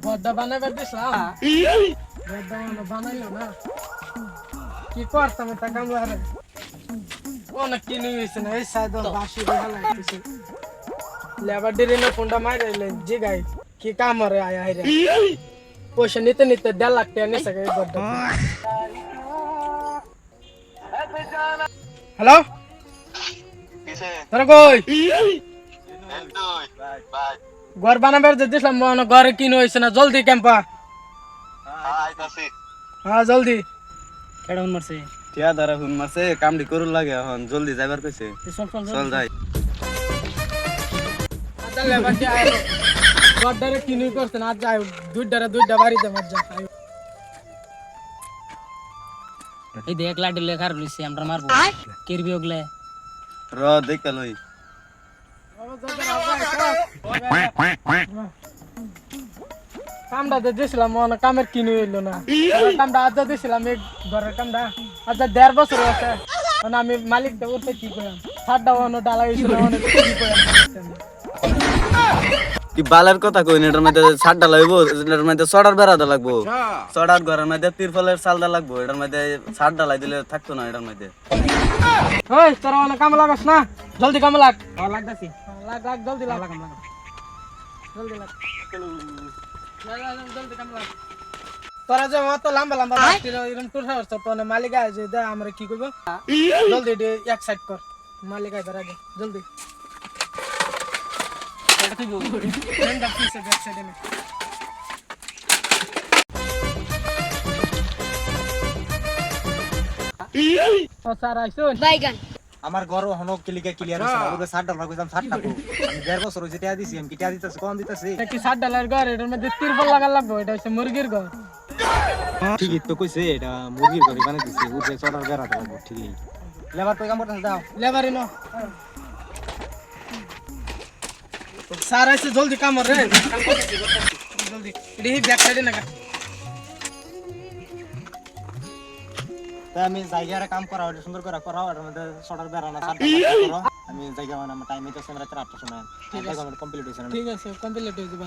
বড়টা বানাইবার দিছিলাম বড়টা বানাইলো না কি করতাম তা কামলারে অনেক কিনে হয়েছে না এই সাইড বাসি ভালো লাগতেছে লেবার ডিরে না ফোনটা মাইরাইলে জি গাই কি কাম রে আয়া হাইরে পয়সা নিতে নিতে 1.5 লাখ টাকা নিছে এই বড়টা হ্যালো তোরা কই ঘর বানাবার দিছিলাম মনে ঘরে কিনে হয়েছে না জলদি ক্যাম্পা হ্যাঁ জলদি কেডা ফোন মারছে টিয়া দ্বারা ফোন মারছে কামটি করুন লাগে এখন জলদি যাইবার কইছে চল যাই আচ্ছা লেবার দি আয় ঘরটারে কিনে করছে না আজ আয় দুইটা বাড়িতে মজা আয় এই দেখ লাডি লেখার লইছে আমরা মারবো কিরবি ওগলে র দেখ লই কামটা দিয়েছিলাম মনে কামের কিনে হইলো না কামটা আজ দিয়েছিলাম এই ঘরের কামটা আজ 1.5 বছর আছে মানে আমি মালিকটা উঠতে কি করলাম ছাড়টা অন্য ডালা হয়েছিল অনেক কি করলাম কি বালের কথা কইন এটার মধ্যে ছাড়টা লাগবো এটার মধ্যে চড়ার বেড়াটা লাগবো চড়ার ঘরের মধ্যে তিরফলের চালটা লাগবো এটার মধ্যে ছাড়টা লাই দিলে থাকতো না এটার মধ্যে ওই তোরা অনেক কাম লাগাস না জলদি কাম লাগ লাগতাছি লাগ জলদি লাগ জলদি লাগ জলদি কাম লাগ তোরা যে অত লম্বা লম্বা রাস্তা এরকম টুর হচ্ছে তো মালিক আছে দে আমরা কি করব জলদি দে এক সাইড কর মালিক আইবার আগে জলদি এটা তুই বল এন্ড অফ পিস ব্যাক সাইডে নে ও স্যার আইছুন বাইগান আমার ঘর হনো ক্লিয়ার হইছে না ওকে 60 ডলার কইতাম 60 টাকা আমি 1.5 বছর হইছে টাকা দিছি আমি কি টাকা দিতেছি কোন দিতেছি এটা কি 60 ডলার ঘর এটার মধ্যে তিরপল লাগা লাগবে এটা হচ্ছে মুরগির ঘর ঠিকই তো কইছে এটা মুরগির ঘর বানাই দিছি উঠে চড়ার বেড়াতে লাগবে ঠিকই লেবার কই কাম করতেছ দাও লেবারি নো স্যার আইছে জলদি কাম রে কাম করতেছি জলদি এডি ব্যাক সাইডে না তাই আমি জায়গায় কাম করা ওটা সুন্দর করে করা ওটার মধ্যে চড়ার বেড়া না 60 করো আমি জায়গা মানে আমার টাইম হইতাছে রাত 8টার সময় ঠিক আছে কমপ্লিট হইছে না ঠিক আছে কমপ্লিট হয়ে যাবে